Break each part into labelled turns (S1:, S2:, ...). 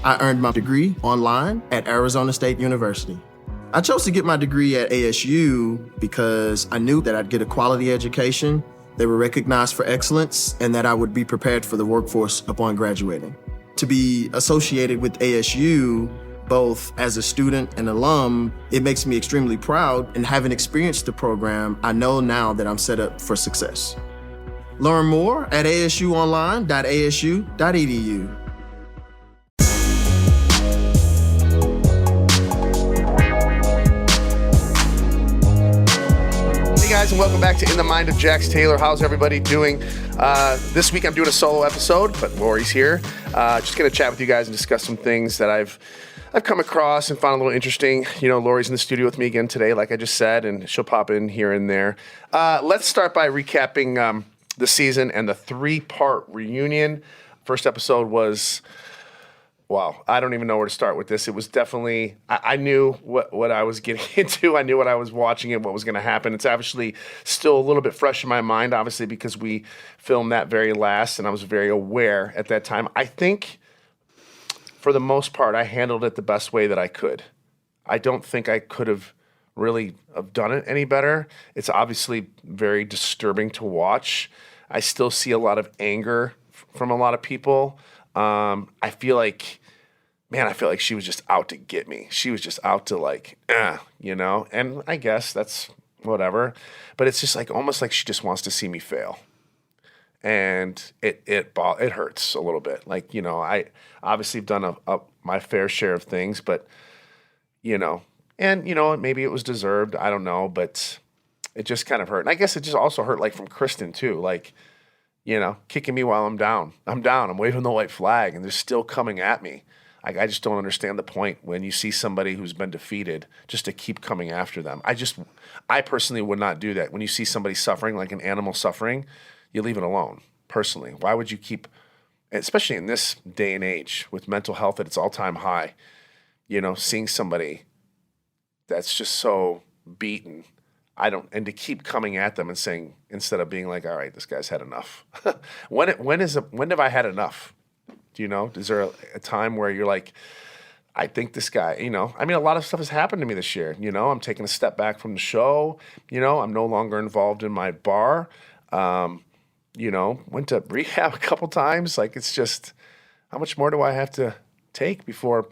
S1: I earned my degree online at Arizona State University. I chose to get my degree at ASU because I knew that I'd get a quality education, they were recognized for excellence, and that I would be prepared for the workforce upon graduating. To be associated with ASU, both as a student and alum, it makes me extremely proud, and having experienced the program, I know now that I'm set up for success. Learn more at asuonline.asu.edu.
S2: Hey guys, and welcome back to In the Mind of Jax Taylor. How's everybody doing? This week I'm doing a solo episode, but Lori's here. Just going to chat with you guys and discuss some things that I've come across and found a little interesting. You know, Lori's in the studio with me again today, like I just said, and she'll pop in here and there. Let's start by recapping the season and the 3-part reunion. First episode was, wow, I don't even know where to start with this. It was definitely, I knew what I was getting into. I knew what I was watching and what was going to happen. It's obviously still a little bit fresh in my mind, obviously, because we filmed that very last, and I was very aware at that time. I think, for the most part, I handled it the best way that I could. I don't think I could have really have done it any better. It's obviously very disturbing to watch. I still see a lot of anger from a lot of people. I feel like she was just out to get me. She was just out to you know, and I guess that's whatever. But it's just like almost like she just wants to see me fail. And it hurts a little bit. Like, you know, I obviously have done my fair share of things, but, you know, and, you know, maybe it was deserved. I don't know, but it just kind of hurt. And I guess it just also hurt, like, from Kristen, too. Like, you know, kicking me while I'm down. I'm waving the white flag, and they're still coming at me. I just don't understand the point when you see somebody who's been defeated just to keep coming after them. I personally would not do that. When you see somebody suffering, like an animal suffering, you leave it alone, personally. Why would you keep, especially in this day and age with mental health at its all-time high, you know, seeing somebody that's just so beaten, and to keep coming at them and saying, instead of being like, all right, this guy's had enough. When have I had enough? Do you know? Is there a time where you're like, I think this guy, you know, I mean, a lot of stuff has happened to me this year. You know, I'm taking a step back from the show. You know, I'm no longer involved in my bar. You know, went to rehab a couple times. Like, it's just, how much more do I have to take before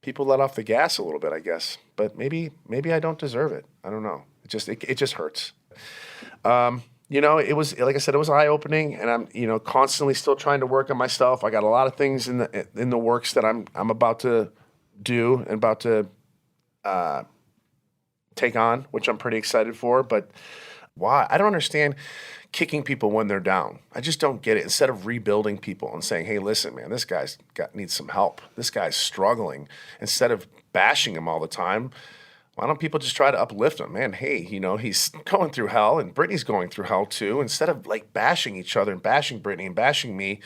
S2: people let off the gas a little bit, I guess. But maybe I don't deserve it. I don't know. It just hurts. You know, it was, like I said, it was eye-opening, and I'm, you know, constantly still trying to work on myself. I got a lot of things in the works that I'm about to do and about to take on, which I'm pretty excited for. But why? I don't understand kicking people when they're down. I just don't get it. Instead of rebuilding people and saying, hey, listen, man, this guy's needs some help. This guy's struggling. Instead of bashing him all the time, why don't people just try to uplift him? Man, hey, you know, he's going through hell, and Brittany's going through hell too. Instead of like bashing each other and bashing Brittany and bashing me,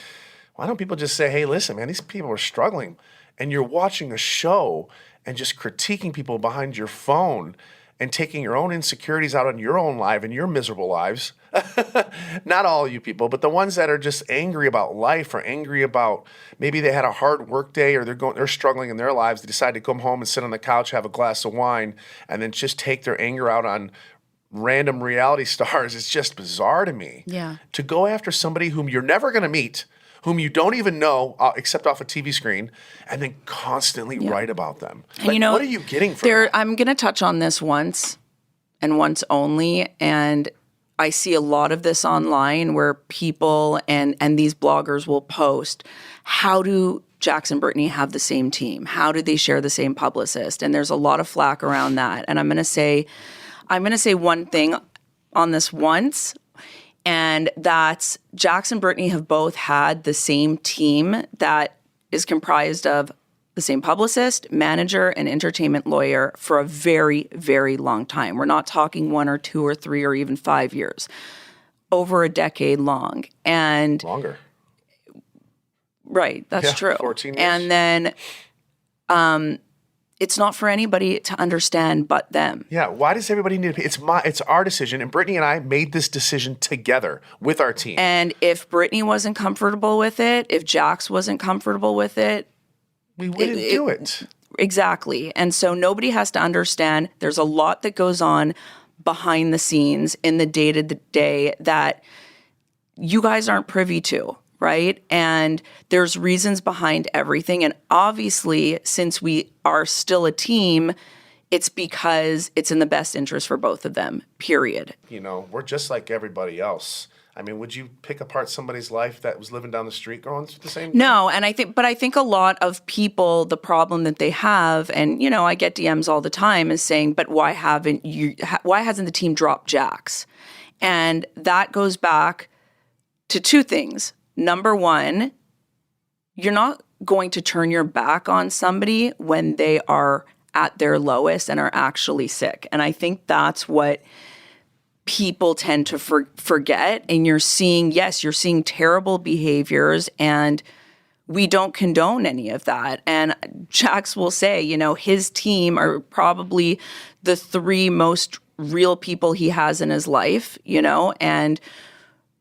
S2: why don't people just say, hey, listen, man, these people are struggling, and you're watching a show and just critiquing people behind your phone and taking your own insecurities out on your own life and your miserable lives. Not all you people, but the ones that are just angry about life, or angry about maybe they had a hard work day, or they're struggling in their lives. They decide to come home and sit on the couch, have a glass of wine, and then just take their anger out on random reality stars. It's just bizarre to me.
S3: Yeah.
S2: To go after somebody whom you're never going to meet, whom you don't even know except off a TV screen, and then constantly write about them.
S3: And you know,
S2: what are you getting from that?
S3: I'm going to touch on this once and once only, and I see a lot of this online where people and these bloggers will post, how do Jax and Brittany have the same team? How do they share the same publicist? And there's a lot of flack around that. And I'm going to say one thing on this once, and that's Jax and Brittany have both had the same team that is comprised of the same publicist, manager, and entertainment lawyer for a very, very long time. We're not talking 1 or 2 or 3 or even 5 years. Over a decade long. And
S2: longer.
S3: Right, that's true.
S2: 14 years.
S3: And then it's not for anybody to understand but them.
S2: Yeah, why does everybody need to it's our decision, and Brittany and I made this decision together with our team.
S3: And if Brittany wasn't comfortable with it, if Jax wasn't comfortable with it,
S2: we wouldn't do it.
S3: Exactly. And so nobody has to understand there's a lot that goes on behind the scenes in the day-to-day that you guys aren't privy to, right? And there's reasons behind everything. And obviously, since we are still a team, it's because it's in the best interest for both of them, period.
S2: You know, we're just like everybody else. I mean, would you pick apart somebody's life that was living down the street going through the same thing?
S3: No, and I think a lot of people, the problem that they have, and you know, I get DMs all the time, is saying, "But why hasn't the team dropped Jax?" And that goes back to two things. Number one, you're not going to turn your back on somebody when they are at their lowest and are actually sick, and I think that's what people tend to forget. And you're seeing terrible behaviors, and we don't condone any of that. And Jax will say, you know, his team are probably the three most real people he has in his life, you know, and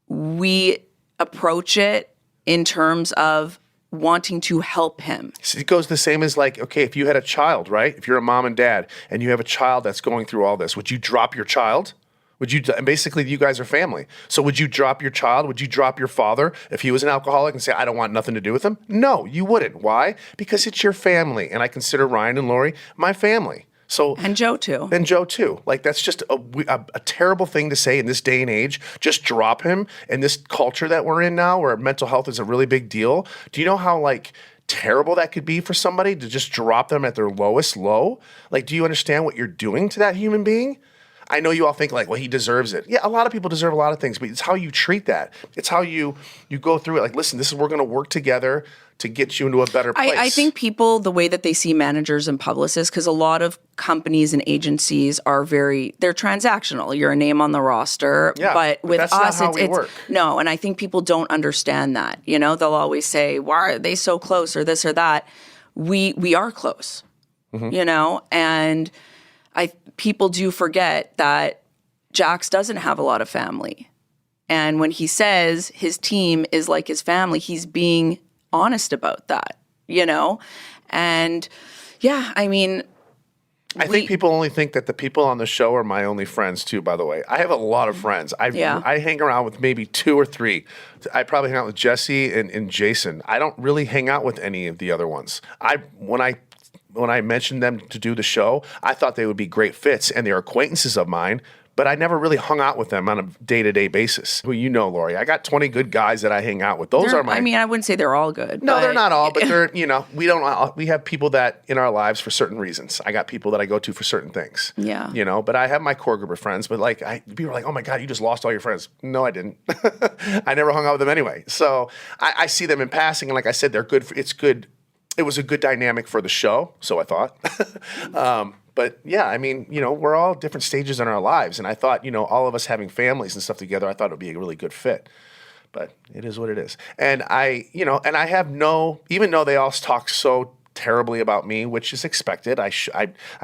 S3: we approach it in terms of wanting to help him.
S2: It goes the same as like, okay, if you had a child, right? If you're a mom and dad and you have a child that's going through all this, would you drop your child? And basically you guys are family. So would you drop your child? Would you drop your father if he was an alcoholic and say, I don't want nothing to do with him? No, you wouldn't. Why? Because it's your family. And I consider Ryan and Lori my family. So
S3: And Joe too.
S2: And Joe too. Like that's just a terrible thing to say in this day and age. Just drop him in this culture that we're in now where mental health is a really big deal. Do you know how like terrible that could be for somebody to just drop them at their lowest low? Like, do you understand what you're doing to that human being? I know you all think like, well, he deserves it. Yeah, a lot of people deserve a lot of things, but it's how you treat that. It's how you go through it. Like, listen, we're going to work together to get you into a better place.
S3: I think people, the way that they see managers and publicists, because a lot of companies and agencies are they're transactional. You're a name on the roster.
S2: Yeah,
S3: but with
S2: that's
S3: us,
S2: not how we work.
S3: No, and I think people don't understand that. You know, they'll always say, why are they so close or this or that? We are close, you know, and people do forget that Jax doesn't have a lot of family. And when he says his team is like his family, he's being honest about that, you know? And yeah, I mean,
S2: I think people only think that the people on the show are my only friends too, by the way. I have a lot of friends. I hang around with maybe 2 or 3. I probably hang out with Jesse and Jason. I don't really hang out with any of the other ones. When I mentioned them to do the show, I thought they would be great fits, and they're acquaintances of mine, but I never really hung out with them on a day-to-day basis. Well, you know, Lori, I got 20 good guys that I hang out with.
S3: I mean, I wouldn't say they're all good.
S2: No, they're not all, but they're, you know, we have people that in our lives for certain reasons. I got people that I go to for certain things.
S3: Yeah.
S2: You know, but I have my core group of friends, but like, people are like, oh my God, you just lost all your friends. No, I didn't. I never hung out with them anyway. So I see them in passing, and like I said, they're good. It's good. It was a good dynamic for the show, so I thought. But yeah, I mean, you know, we're all different stages in our lives, and I thought, you know, all of us having families and stuff together, I thought it would be a really good fit. But it is what it is. And I have even though they all talk so terribly about me, which is expected, I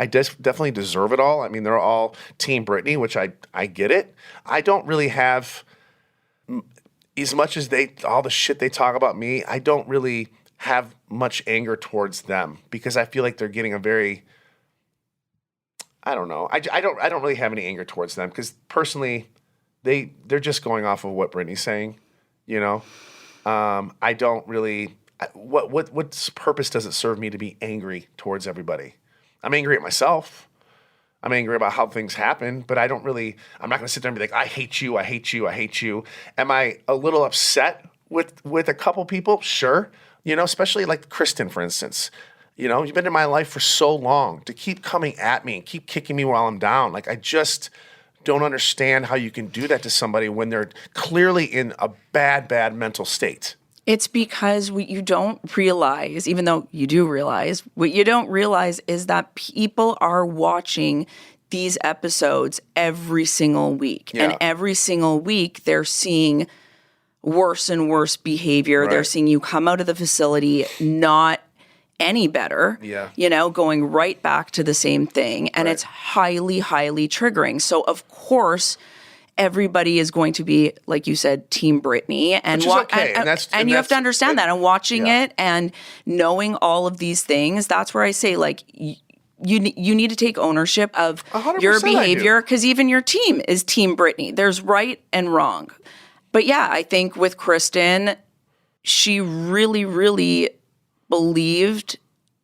S2: definitely deserve it all. I mean, they're all Team Brittany, which I get it. I don't really have, as much as all the shit they talk about me, I don't really have much anger towards them because I feel like they're getting a very, I don't know. I don't really have any anger towards them because personally, they're just going off of what Brittany's saying, you know. I don't really. What purpose does it serve me to be angry towards everybody? I'm angry at myself. I'm angry about how things happen, but I'm not going to sit there and be like, I hate you, I hate you, I hate you. Am I a little upset with a couple people? Sure. You know, especially like Kristen, for instance. You know, you've been in my life for so long. To keep coming at me and keep kicking me while I'm down. Like, I just don't understand how you can do that to somebody when they're clearly in a bad mental state.
S3: It's because what you don't realize, even though you do realize, what you don't realize is that people are watching these episodes every single week.
S2: Yeah.
S3: And every single week they're seeing worse and worse behavior.
S2: Right.
S3: They're seeing you come out of the facility not any better, you know, going right back to the same thing. And it's highly, highly triggering. So, of course, everybody is going to be, like you said, Team Britney, and
S2: Which is okay.
S3: and you have to understand that. And watching it and knowing all of these things, that's where I say, like, you need to take ownership of
S2: 100%
S3: your behavior, because even your team is Team Britney. There's right and wrong. But yeah, I think with Kristen, she really, really believed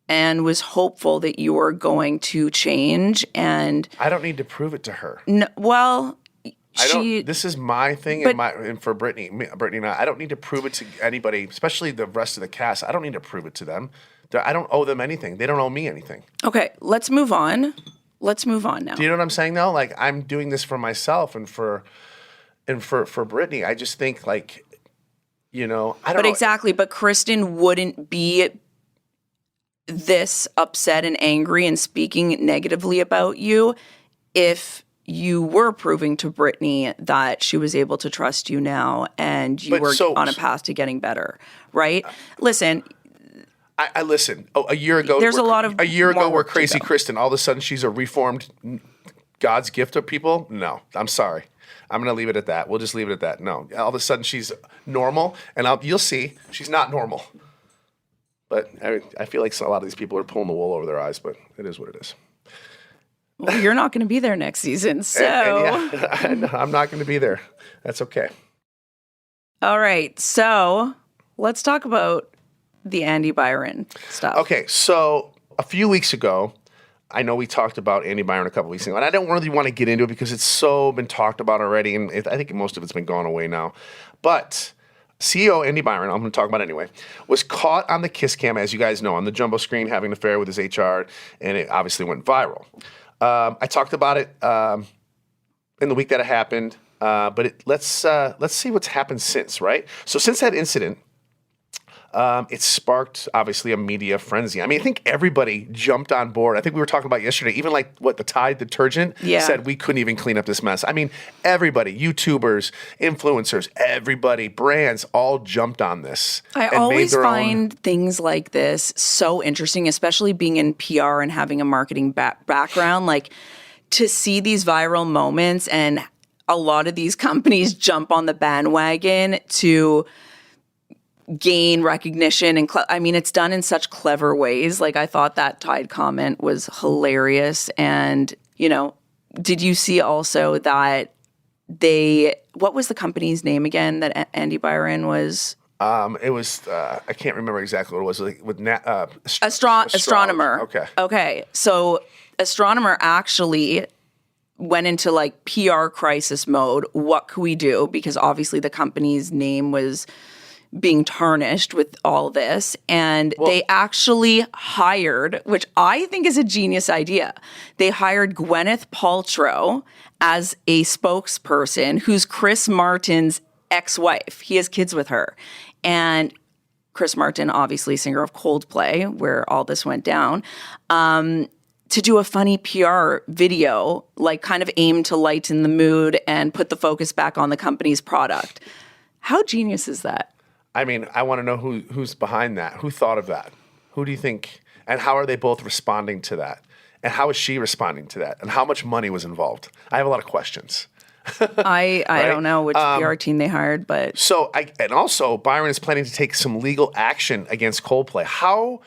S3: and was hopeful that you were going to change. And
S2: I don't need to prove it to her.
S3: no, well,
S2: This is my thing, and for Brittany and I don't need to prove it to anybody, especially the rest of the cast. I don't need to prove it to them. I don't owe them anything. They don't owe me anything.
S3: Okay, let's move on. Let's move on now.
S2: Do you know what I'm saying though? Like, I'm doing this for myself and for Brittany. I just think, like, I don't know.
S3: But exactly, but Kristen wouldn't be this upset and angry and speaking negatively about you if you were proving to Brittany that she was able to trust you now and you were on a path to getting better, right? Listen.
S2: I listen. Oh, a year ago, we're crazy Kristen. All of a sudden, she's a reformed God's gift to people. No, I'm sorry. I'm going to leave it at that. We'll just leave it at that. No, all of a sudden she's normal, and you'll see she's not normal. But I feel like a lot of these people are pulling the wool over their eyes. But it is what it is.
S3: Well, you're not going to be there next season, so
S2: I'm not going to be there. That's okay.
S3: All right, so let's talk about the Andy Byron stuff.
S2: Okay, so a few weeks ago, I know we talked about Andy Byron a couple weeks ago, and I don't really want to get into it because it's so been talked about already, and I think most of it's been gone away now. But CEO Andy Byron, I'm going to talk about it anyway, was caught on the kiss cam, as you guys know, on the jumbo screen having an affair with his HR, and it obviously went viral. I talked about it in the week that it happened, but let's see what's happened since, right? So since that incident, it sparked, obviously, a media frenzy. I mean, I think everybody jumped on board. I think we were talking about yesterday, even like the Tide detergent said we couldn't even clean up this mess. I mean, everybody, YouTubers, influencers, everybody, brands, all jumped on this.
S3: I always find things like this so interesting, especially being in PR and having a marketing background, like to see these viral moments, and a lot of these companies jump on the bandwagon to gain recognition. And I mean, it's done in such clever ways. Like, I thought that Tide comment was hilarious. And, did you see also that what was the company's name again that Andy Byron was?
S2: It was, I can't remember exactly what it was, like with
S3: Astronomer. Okay. So Astronomer actually went into like PR crisis mode. What could we do? Because obviously the company's name was being tarnished with all this. And they actually hired, which I think is a genius idea, they hired Gwyneth Paltrow as a spokesperson who's Chris Martin's ex-wife. He has kids with her. And Chris Martin, obviously singer of Coldplay, where all this went down, to do a funny PR video, like kind of aimed to lighten the mood and put the focus back on the company's product. How genius is that?
S2: I mean, I want to know who's behind that. Who thought of that? Who do you think? And how are they both responding to that? And how is she responding to that? And how much money was involved? I have a lot of questions.
S3: I don't know which PR team they hired, but
S2: and also Byron is planning to take some legal action against Coldplay. How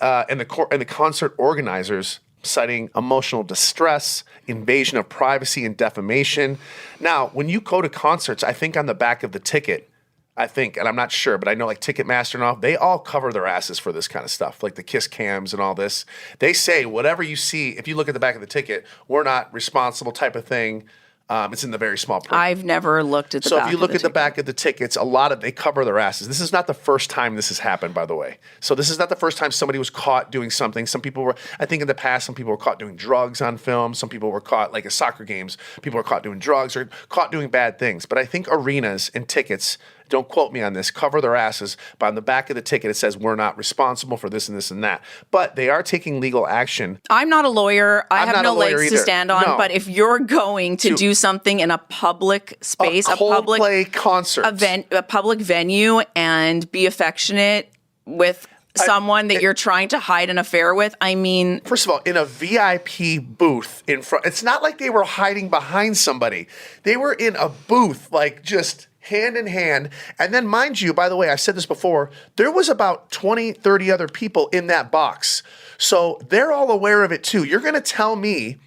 S2: and the concert organizers citing emotional distress, invasion of privacy, and defamation. Now, when you go to concerts, I think on the back of the ticket, and I'm not sure, but I know like Ticketmaster and all, they all cover their asses for this kind of stuff, like the kiss cams and all this. They say whatever you see, if you look at the back of the ticket, we're not responsible type of thing. It's in the very small print.
S3: I've never looked at the back of the ticket. So if you look at the
S2: back of the tickets, they cover their asses. This is not the first time this has happened, by the way. So this is not the first time somebody was caught doing something. Some people were, I think in the past, some people were caught doing drugs on film. Some people were caught, like at soccer games, people were caught doing drugs or caught doing bad things. But I think arenas and tickets, don't quote me on this, cover their asses. But on the back of the ticket, it says we're not responsible for this and this and that. But they are taking legal action.
S3: I'm not a lawyer. I have no legs to stand on. No. But if you're going to do something in a public space,
S2: a public concert,
S3: a public venue, and be affectionate with someone that you're trying to hide an affair with. I mean,
S2: first of all, in a VIP booth in front, it's not like they were hiding behind somebody. They were in a booth, like just hand in hand. And then mind you, by the way, I've said this before, there was about 20, 30 other people in that box. So they're all aware of it too. You're going to tell me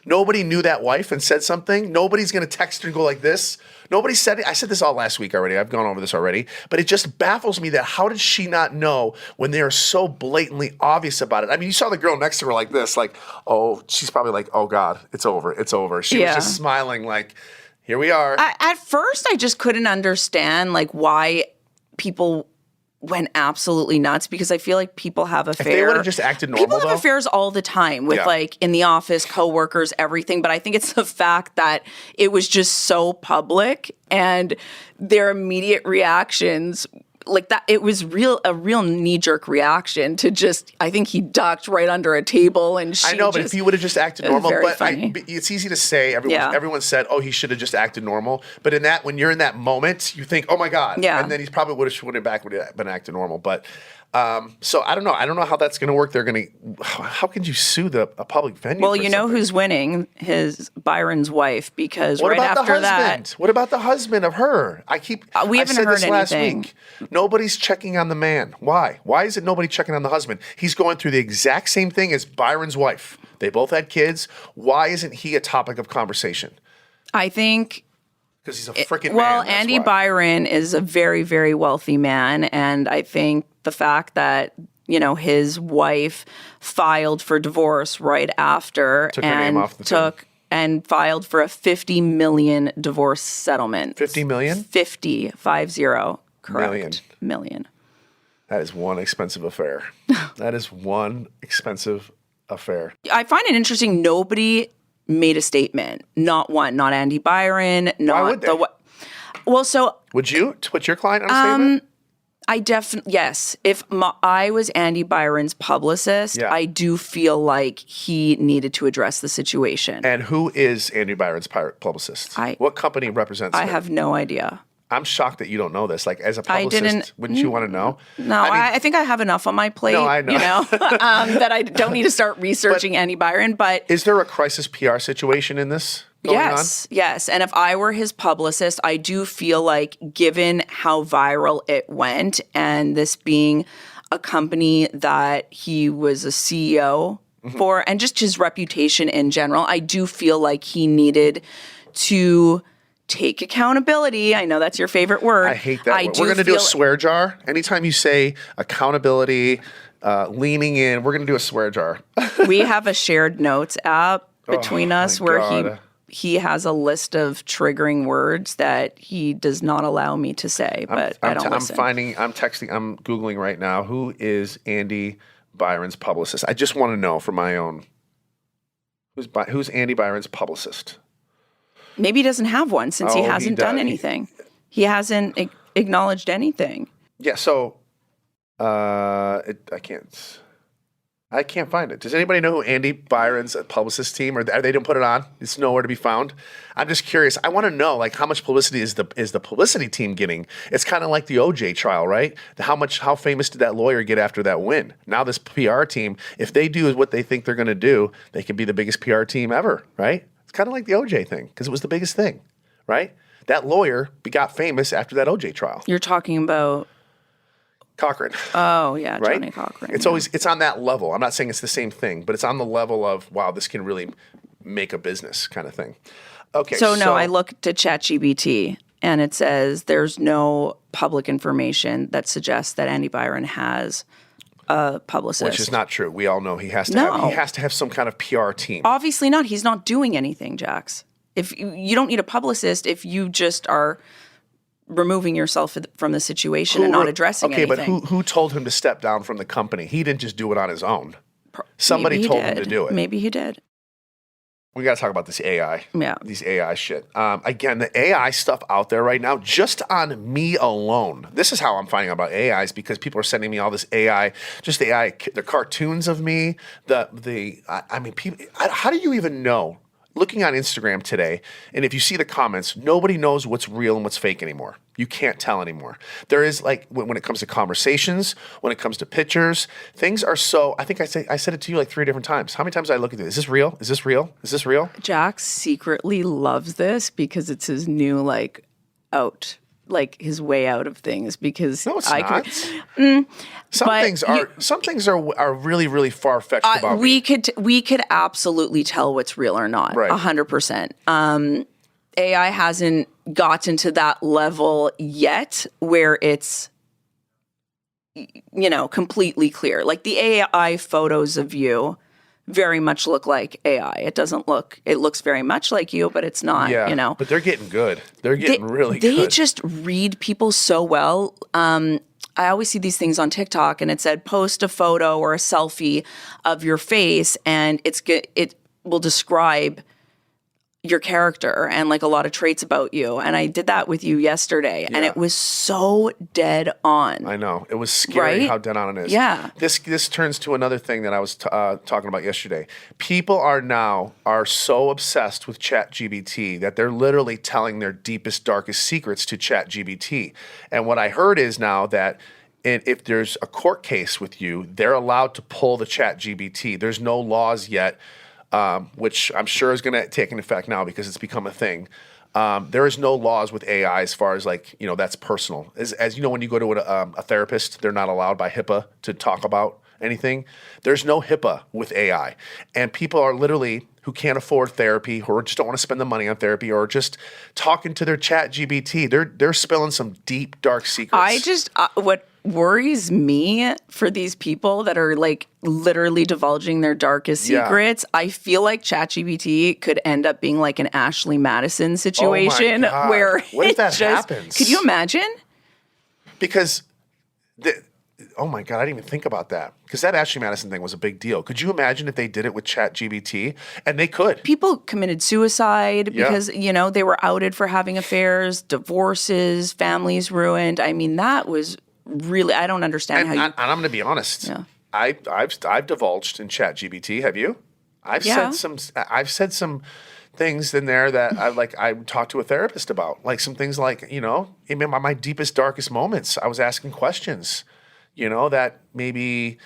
S2: nobody knew that wife and said something? Nobody's going to text her and go like this? Nobody said it. I said this all last week already. I've gone over this already. But it just baffles me that how did she not know when they are so blatantly obvious about it? I mean, you saw the girl next to her like this, like, oh, she's probably like, oh God, it's over. It's over. She was just smiling like, here we are.
S3: At first, I just couldn't understand like why people went absolutely nuts, because I feel like people have affairs.
S2: If they would have just acted normal,
S3: people have affairs all the time with like in the office, coworkers, everything. But I think it's the fact that it was just so public and their immediate reactions. Like that, it was a real knee-jerk reaction to just. I think he ducked right under a table, and she.
S2: I know, but if he would have just acted normal, but it's easy to say. Everyone said, "Oh, he should have just acted normal." But in that, when you're in that moment, you think, "Oh my God!" And then he probably would have been acting normal. But so I don't know. I don't know how that's going to work. How can you sue a public venue?
S3: Well, you know who's winning? Byron's wife, because right after that.
S2: What about the husband of her?
S3: We haven't heard anything. Last week.
S2: Nobody's checking on the man. Why? Why is it nobody checking on the husband? He's going through the exact same thing as Byron's wife. They both had kids. Why isn't he a topic of conversation?
S3: I think
S2: because he's a freaking man.
S3: Well, Andy Byron is a very, very wealthy man, and I think the fact that his wife filed for divorce right after and filed for a $50 million divorce settlement.
S2: 50 million?
S3: 50, correct. Million.
S2: That is one expensive affair. That is one expensive affair.
S3: I find it interesting. Nobody made a statement. Not one. Not Andy Byron. Not
S2: Why would they?
S3: Well, so
S2: would you put your client on a statement?
S3: I definitely, yes. If I was Andy Byron's publicist, I do feel like he needed to address the situation.
S2: And who is Andy Byron's publicist? What company represents him?
S3: I have no idea.
S2: I'm shocked that you don't know this. Like, as a publicist, wouldn't you want to know?
S3: No, I think I have enough on my plate. No, I know. That I don't need to start researching Andy Byron. But
S2: is there a crisis PR situation in this?
S3: Yes. And if I were his publicist, I do feel like, given how viral it went, and this being a company that he was a CEO for, and just his reputation in general, I do feel like he needed to take accountability. I know that's your favorite word.
S2: I hate that word. We're going to do a swear jar. Anytime you say accountability, leaning in, we're going to do a swear jar.
S3: We have a shared notes app between us where he has a list of triggering words that he does not allow me to say, but I don't listen.
S2: I'm Googling right now, who is Andy Byron's publicist? I just want to know for my own. Who's Andy Byron's publicist? Maybe
S3: he doesn't have one since he hasn't done anything. He hasn't acknowledged anything.
S2: Yeah, so I can't find it. Does anybody know who Andy Byron's publicist team, or they don't put it on? It's nowhere to be found. I'm just curious. I want to know, like, how much publicity is the publicity team getting? It's kind of like the OJ trial, right? How famous did that lawyer get after that win? Now this PR team, if they do what they think they're going to do, they can be the biggest PR team ever, right? It's kind of like the OJ thing, because it was the biggest thing, right? That lawyer got famous after that OJ trial.
S3: You're talking about
S2: Cochran.
S3: Oh, yeah,
S2: right?
S3: Johnny Cochran.
S2: It's on that level. I'm not saying it's the same thing, but it's on the level of, wow, this can really make a business kind of thing. Okay.
S3: So I looked at ChatGPT, and it says there's no public information that suggests that Andy Byron has a publicist.
S2: Which is not true. We all know he has to have some kind of PR team.
S3: Obviously not. He's not doing anything, Jax. If you don't need a publicist if you just are removing yourself from the situation and not addressing anything.
S2: Okay, but who told him to step down from the company? He didn't just do it on his own. Somebody told him to do it.
S3: Maybe he did.
S2: We got to talk about this AI.
S3: Yeah.
S2: These AI shit. Again, the AI stuff out there right now, just on me alone. This is how I'm finding out about AIs, because people are sending me all this AI, the cartoons of me, people. How do you even know? looking on Instagram today, and if you see the comments, nobody knows what's real and what's fake anymore. You can't tell anymore. There is like when it comes to conversations, when it comes to pictures, things are so. I think I said it to you like 3 different times. How many times did I look at this? Is this real? Is this real? Is this real?
S3: Jack secretly loves this because it's his new his way out of things. Because
S2: no, it's not. Some things are really, really far fetched about
S3: we could absolutely tell what's real or not.
S2: Right.
S3: 100%. AI hasn't gotten to that level yet where it's, completely clear. Like the AI photos of you very much look like AI. It looks very much like you, but it's not,
S2: But they're getting good. They're getting really good.
S3: They just read people so well. I always see these things on TikTok and it said post a photo or a selfie of your face and it will describe your character and like a lot of traits about you. And I did that with you yesterday and it was so dead on.
S2: I know. It was scary how dead on it is.
S3: Yeah.
S2: This turns to another thing that I was talking about yesterday. People are so obsessed with ChatGPT that they're literally telling their deepest, darkest secrets to ChatGPT. And what I heard is now that if there's a court case with you, they're allowed to pull the ChatGPT. There's no laws yet, which I'm sure is going to take an effect now because it's become a thing. There is no laws with AI as far as that's personal. As you know, when you go to a therapist, they're not allowed by HIPAA to talk about anything. There's no HIPAA with AI. And people are literally who can't afford therapy or just don't want to spend the money on therapy or just talking to their ChatGPT. They're spilling some deep, dark secrets.
S3: What worries me for these people that are like literally divulging their darkest secrets, I feel like ChatGPT could end up being like an Ashley Madison situation where
S2: what if that happens?
S3: Could you imagine?
S2: Because oh my God, I didn't even think about that. Because that Ashley Madison thing was a big deal. Could you imagine if they did it with ChatGPT? And they could.
S3: People committed suicide because, they were outed for having affairs, divorces, families ruined. I mean, that was really, I don't understand
S2: and I'm going to be honest. Yeah. I've divulged in ChatGPT. Have you? I've said some things in there that I talked to a therapist about. Like some things like, in my deepest, darkest moments, I was asking questions, that maybe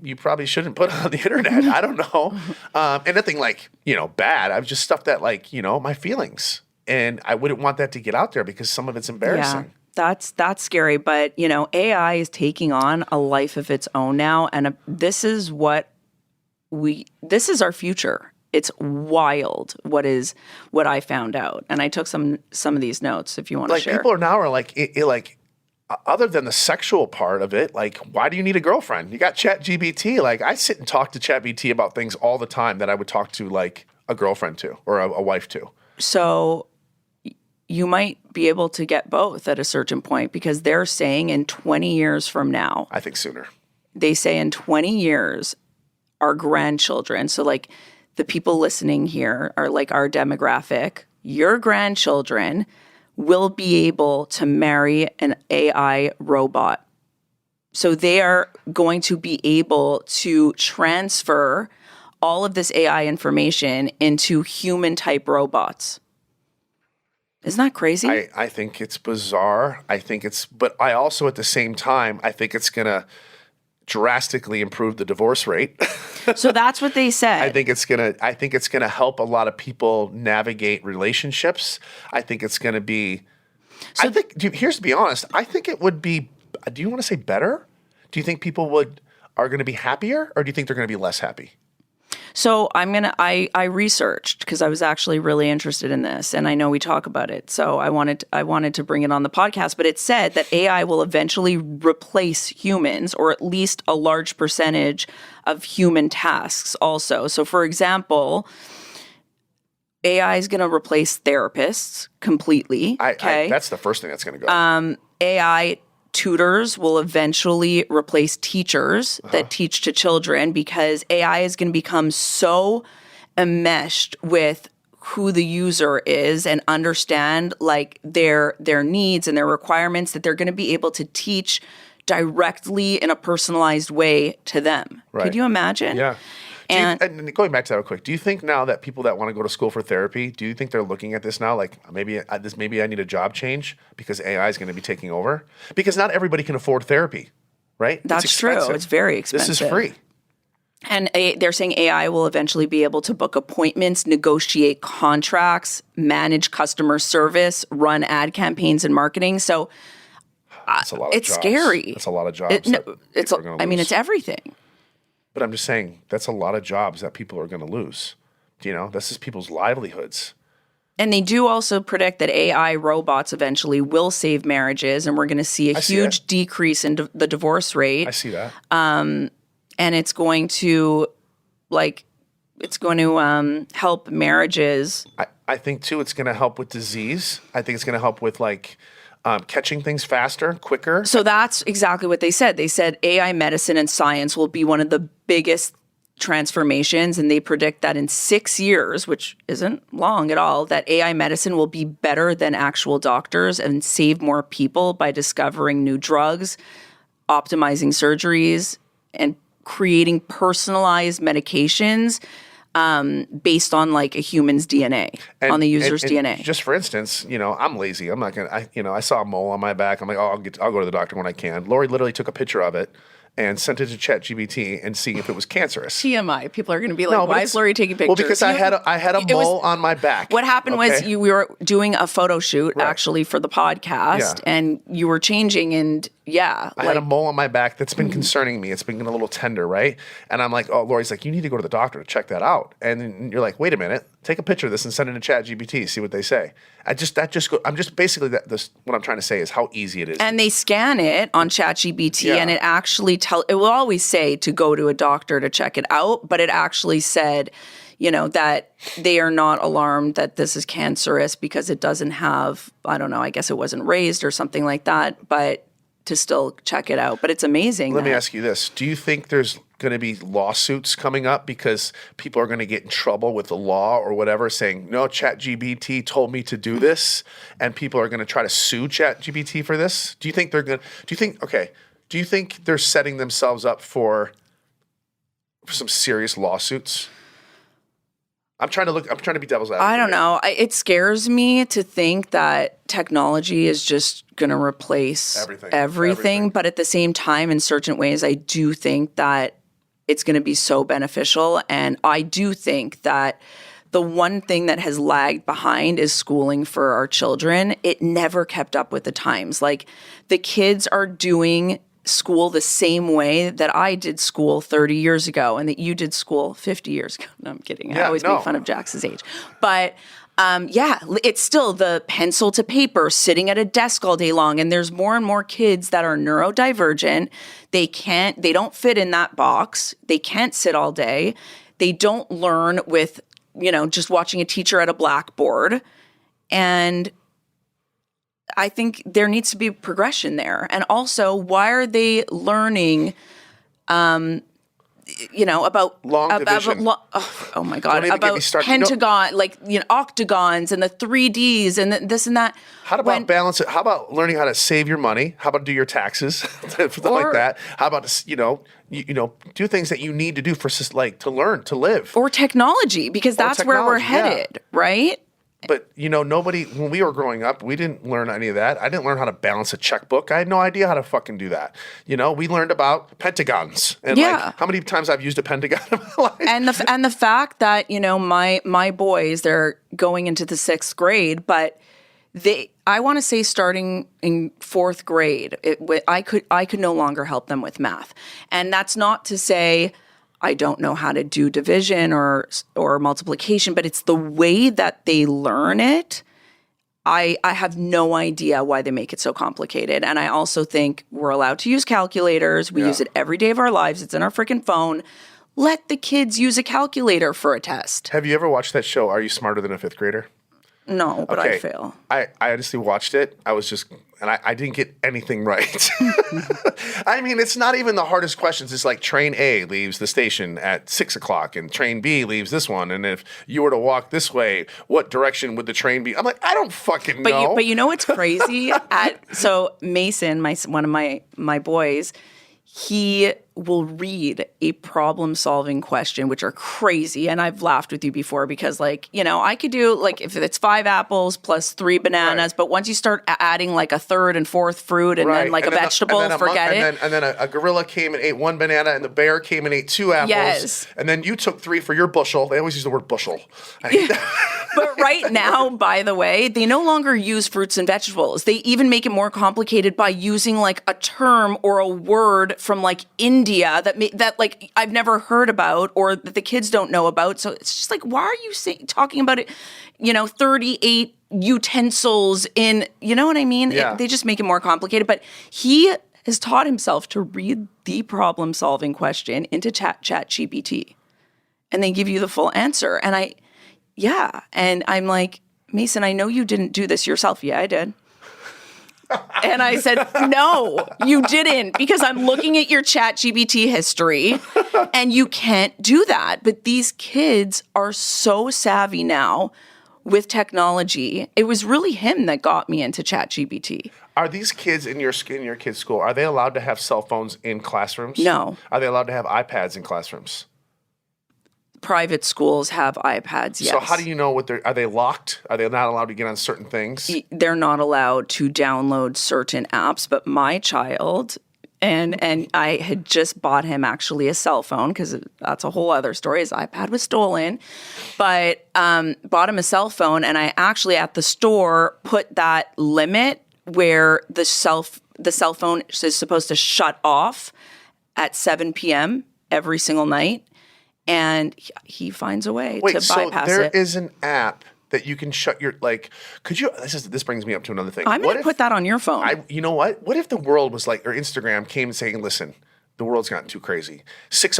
S2: you probably shouldn't put on the internet. I don't know. And nothing bad. I was just stuff that my feelings. And I wouldn't want that to get out there because some of it's embarrassing.
S3: Yeah. That's scary, but AI is taking on a life of its own now, and this is our future. It's wild. What I found out, and I took some of these notes. If you want to share,
S2: people now are other than the sexual part of it, why do you need a girlfriend? You got ChatGPT. I sit and talk to ChatGPT about things all the time that I would talk to a girlfriend to or a wife to.
S3: So you might be able to get both at a certain point because they're saying in 20 years from now.
S2: I think sooner.
S3: They say in 20 years, our grandchildren, so the people listening here are our demographic, your grandchildren will be able to marry an AI robot. So they are going to be able to transfer all of this AI information into human-type robots. Isn't that crazy?
S2: I think it's bizarre. But I also at the same time, I think it's going to drastically improve the divorce rate.
S3: So that's what they said.
S2: I think it's going to help a lot of people navigate relationships. I think it's going to be, here's to be honest, I think it would be, do you want to say better? Do you think people are going to be happier or do you think they're going to be less happy?
S3: So I researched because I was actually really interested in this, and I know we talk about it. So I wanted to bring it on the podcast, but it said that AI will eventually replace humans, or at least a large percentage of human tasks also. So for example, AI is going to replace therapists completely.
S2: That's the first thing that's going to go.
S3: AI tutors will eventually replace teachers that teach to children because AI is going to become so enmeshed with who the user is and understand their needs and their requirements that they're going to be able to teach directly in a personalized way to them.
S2: Right.
S3: Could you imagine?
S2: Yeah.
S3: And
S2: going back to that real quick, do you think now that people that want to go to school for therapy, do you think they're looking at this now like maybe I need a job change because AI is going to be taking over? Because not everybody can afford therapy, right?
S3: that's true. It's very expensive.
S2: This is free.
S3: And they're saying AI will eventually be able to book appointments, negotiate contracts, manage customer service, run ad campaigns and marketing. So
S2: That's a lot of
S3: it's
S2: jobs.
S3: scary.
S2: That's a lot of jobs.
S3: It's everything.
S2: But I'm just saying that's a lot of jobs that people are going to lose. This is people's livelihoods.
S3: And they do also predict that AI robots eventually will save marriages, and we're going to see a huge decrease in the divorce rate.
S2: I see that.
S3: And it's going to help marriages.
S2: I think too it's going to help with disease. I think it's going to help with catching things faster, quicker.
S3: So that's exactly what they said. They said AI medicine and science will be one of the biggest transformations, and they predict that in 6 years, which isn't long at all, that AI medicine will be better than actual doctors and save more people by discovering new drugs, optimizing surgeries, and creating personalized medications based on a human's DNA, on the user's DNA.
S2: Just for instance, I'm lazy. I'm not gonna. I saw a mole on my back. I'm like, I'll go to the doctor when I can. Lori literally took a picture of it and sent it to ChatGPT and see if it was cancerous.
S3: TMI. People are going to be like, why is Lori taking pictures?
S2: Well, because I had a mole on my back.
S3: What happened was we were doing a photo shoot actually for the podcast, and you were changing, and I
S2: had a mole on my back that's been concerning me. It's been a little tender, right? And I'm like, Lori's like, you need to go to the doctor to check that out. And then you're like, wait a minute, take a picture of this and send it to ChatGPT, see what they say. What I'm trying to say is how easy it is.
S3: And they scan it on ChatGPT, and it actually it will always say to go to a doctor to check it out, but it actually said, that they are not alarmed that this is cancerous because it doesn't have, I don't know, I guess it wasn't raised or something like that, but to still check it out. But it's amazing.
S2: Let me ask you this. Do you think there's going to be lawsuits coming up because people are going to get in trouble with the law or whatever saying, no, ChatGPT told me to do this, and people are going to try to sue ChatGPT for this? Do you think do you think they're setting themselves up for some serious lawsuits? I'm trying to be devil's advocate.
S3: I don't know. It scares me to think that technology is just going to replace everything. But at the same time, in certain ways, I do think that it's going to be so beneficial. And I do think that the one thing that has lagged behind is schooling for our children. It never kept up with the times. The kids are doing school the same way that I did school 30 years ago and that you did school 50 years ago. No, I'm kidding. I always make fun of Jax's age. But it's still the pencil to paper, sitting at a desk all day long. And there's more and more kids that are neurodivergent. They don't fit in that box. They can't sit all day. They don't learn with, just watching a teacher at a blackboard. And I think there needs to be progression there. And also, why are they learning, about
S2: long division?
S3: Oh my God, about pentagon, octagons and the 3Ds and this and that.
S2: How about balance it? How about learning how to save your money? How about do your taxes? Stuff like that. How about do things that you need to do to learn to live,
S3: or technology, because that's where we're headed, right?
S2: But, nobody, when we were growing up, we didn't learn any of that. I didn't learn how to balance a checkbook. I had no idea how to fucking do that. We learned about pentagons and how many times I've used a pentagon in my life.
S3: And the fact that, my boys, they're going into the 6th grade, but I want to say starting in 4th grade, I could no longer help them with math. And that's not to say I don't know how to do division or multiplication, but it's the way that they learn it. I have no idea why they make it so complicated. And I also think we're allowed to use calculators. We use it every day of our lives. It's in our freaking phone. Let the kids use a calculator for a test.
S2: Have you ever watched that show, Are You Smarter Than a 5th Grader?
S3: No, but I fail.
S2: I honestly watched it. I didn't get anything right. I mean, it's not even the hardest questions. It's like train A leaves the station at 6:00 and train B leaves this one. And if you were to walk this way, what direction would the train be? I'm like, I don't fucking know.
S3: But you know what's crazy? So Mason, one of my boys, he will read a problem-solving question, which are crazy. And I've laughed with you before because, like, you know, I could do, like, if it's 5 apples plus 3 bananas, but once you start adding, like, a third and fourth fruit and then, like, a vegetable, forget it.
S2: And then a gorilla came and ate 1 banana, and the bear came and ate 2 apples.
S3: Yes.
S2: And then you took 3 for your bushel. They always use the word bushel. I hate that.
S3: But right now, by the way, they no longer use fruits and vegetables. They even make it more complicated by using, like, a term or a word from, like, India that like I've never heard about or that the kids don't know about. So it's just like, why are you talking about it? You know, 38 utensils in, you know what I mean?
S2: Yeah.
S3: They just make it more complicated. But he has taught himself to read the problem-solving question into ChatGPT, and they give you the full answer. And I'm like, Mason, I know you didn't do this yourself. Yeah, I did. And I said, no, you didn't, because I'm looking at your ChatGPT history and you can't do that. But these kids are so savvy now with technology. It was really him that got me into ChatGPT.
S2: Are these kids in your kids' school, are they allowed to have cell phones in classrooms?
S3: No.
S2: Are they allowed to have iPads in classrooms?
S3: Private schools have iPads, yes.
S2: So how do you know are they locked? Are they not allowed to get on certain things?
S3: They're not allowed to download certain apps, but my child, and I had just bought him actually a cell phone, because that's a whole other story. His iPad was stolen, but bought him a cell phone, and I actually at the store put that limit where the cell phone is supposed to shut off at 7 p.m. every single night. And he finds a way to bypass it.
S2: Wait, so there is an app that you can shut your, like, could you, this brings me up to another thing.
S3: I'm going to put that on your phone.
S2: You know what? What if the world was like, or Instagram came saying, listen, the world's gotten too crazy. 6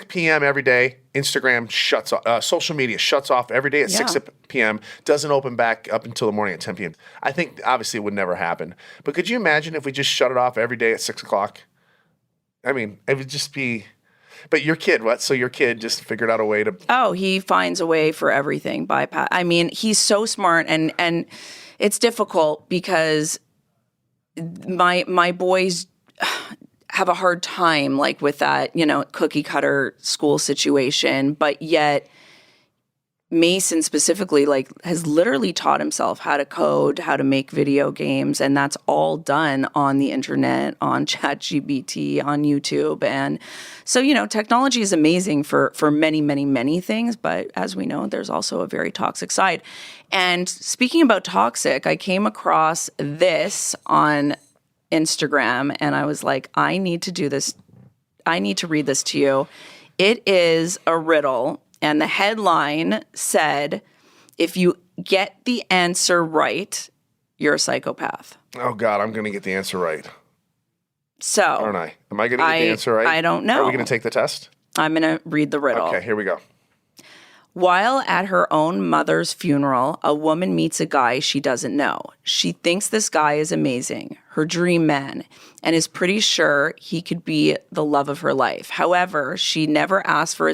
S2: p.m. every day, Instagram shuts off, social media shuts off every day at 6 p.m., doesn't open back up until the morning at 10 p.m. I think, obviously, it would never happen. But could you imagine if we just shut it off every day at 6 o'clock? I mean, it would just be... But your kid, what? So your kid just figured out a way to...
S3: Oh, he finds a way for everything. I mean, he's so smart, and it's difficult because my boys have a hard time, like, with that, you know, cookie cutter school situation, but yet Mason specifically, like, has literally taught himself how to code, how to make video games, and that's all done on the internet, on ChatGPT, on YouTube. And so, you know, technology is amazing for many, many, many things, but as we know, there's also a very toxic side. And speaking about toxic, I came across this on Instagram, and I was like, I need to do this. I need to read this to you. It is a riddle. And the headline said, if you get the answer right, you're a psychopath.
S2: Oh, God, I'm going to get the answer right.
S3: So.
S2: Aren't I? Am I going to get the answer right?
S3: I don't know.
S2: Are we going to take the test?
S3: I'm going to read the riddle.
S2: Okay, here we go.
S3: While at her own mother's funeral, a woman meets a guy she doesn't know. She thinks this guy is amazing, her dream man, and is pretty sure he could be the love of her life. However, she never asked for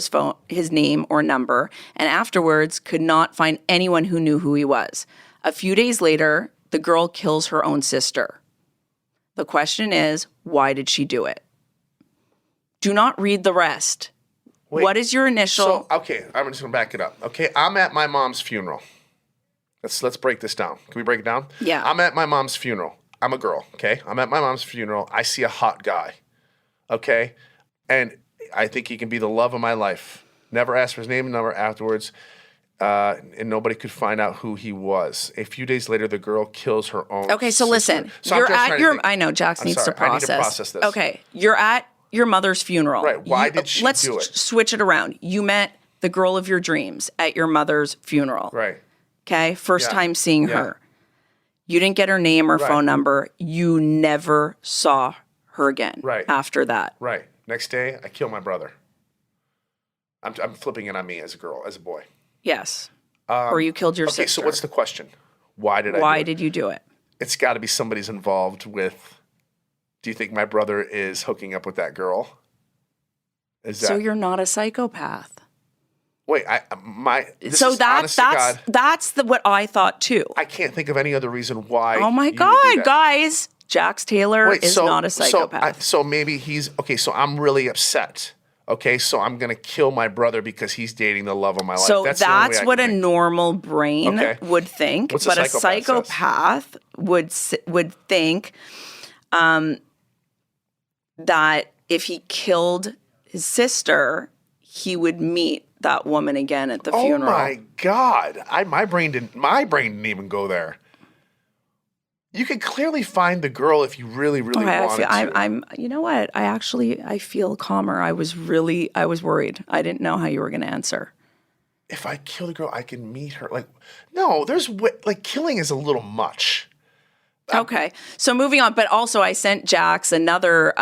S3: his name or number, and afterwards could not find anyone who knew who he was. A few days later, the girl kills her own sister. The question is, why did she do it? Do not read the rest. Wait, what is your initial...
S2: So, okay, I'm just going to back it up. Okay, I'm at my mom's funeral. Let's break this down. Can we break it down?
S3: Yeah.
S2: I'm at my mom's funeral. I'm a girl, okay? I'm at my mom's funeral. I see a hot guy, okay? And I think he can be the love of my life. Never asked for his name and number afterwards, and nobody could find out who he was. A few days later, the girl kills her own
S3: Okay, so
S2: sister.
S3: listen.
S2: So
S3: you're at your... I know, Jax needs to process.
S2: I need to process this.
S3: Okay, you're at your mother's funeral.
S2: Right. Why did she do it?
S3: Let's switch it around. You met the girl of your dreams at your mother's funeral.
S2: Right.
S3: Okay? First time seeing her. You didn't get her name or phone number. You never saw her again after that.
S2: Right. Next day, I kill my brother. I'm flipping it on me as a girl, as a boy.
S3: Yes. Or you killed your sister.
S2: Okay, so what's the question? Why did
S3: you do it?
S2: It's got to be somebody's involved with... Do you think my brother is hooking up with that girl?
S3: So you're not a psychopath.
S2: Wait,
S3: that's what I thought too.
S2: I can't think of any other reason why.
S3: Oh my God, guys! Jax Taylor is not a psychopath.
S2: So maybe he's okay. So I'm really upset. Okay, so I'm gonna kill my brother because he's dating the love of my life.
S3: So that's what a normal brain would think.
S2: What's
S3: but
S2: a
S3: a psychopath would think that if he killed his sister, he would meet that woman again at the funeral.
S2: Oh my God! My brain didn't even go there. You could clearly find the girl if you really, really wanted to.
S3: I'm. You know what? I feel calmer. I was worried. I didn't know how you were going to answer.
S2: If I kill the girl, I can meet her. Killing is a little much.
S3: Okay, so moving on. But also, I sent Jax another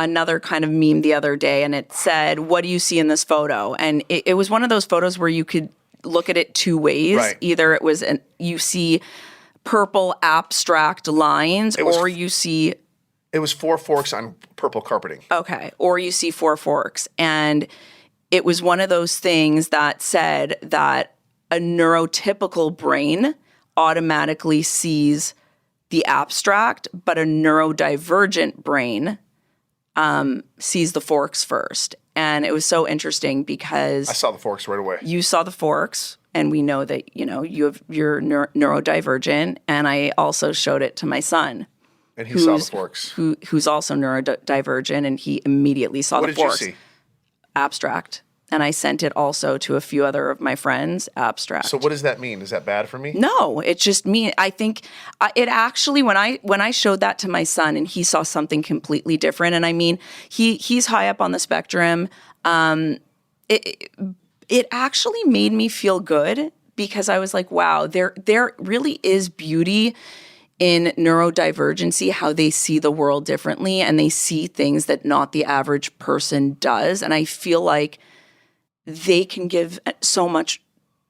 S3: kind of meme the other day, and it said, "What do you see in this photo?" And it was one of those photos where you could look at it two ways. Either it was you see purple abstract lines, or you see...
S2: It was 4 forks on purple carpeting.
S3: Okay, or you see 4 forks. And it was one of those things that said that a neurotypical brain automatically sees the abstract, but a neurodivergent brain sees the forks first. And it was so interesting because...
S2: I saw the forks right away.
S3: You saw the forks. And we know that, you're neurodivergent. And I also showed it to my son.
S2: And he saw the forks.
S3: Who's also neurodivergent. And he immediately saw the forks.
S2: What did you see?
S3: Abstract. And I sent it also to a few other of my friends. Abstract.
S2: So what does that mean? Is that bad for me?
S3: No, it just means, I think it actually, when I showed that to my son and he saw something completely different. And I mean, he's high up on the spectrum. It actually made me feel good because I was like, wow, there really is beauty in neurodivergency, how they see the world differently and they see things that not the average person does. And I feel like they can give so much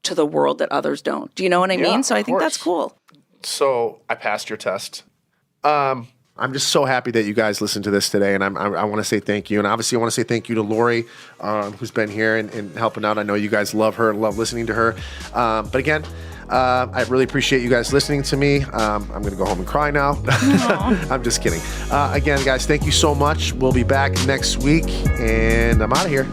S3: to the world that others don't. Do you know what I mean? So I think that's cool.
S2: So I passed your test. I'm just so happy that you guys listened to this today, and I want to say thank you. And obviously, I want to say thank you to Lori, who's been here and helping out. I know you guys love her and love listening to her. But again, I really appreciate you guys listening to me. I'm going to go home and cry now. I'm just kidding. Again, guys, thank you so much. We'll be back next week, and I'm out of here.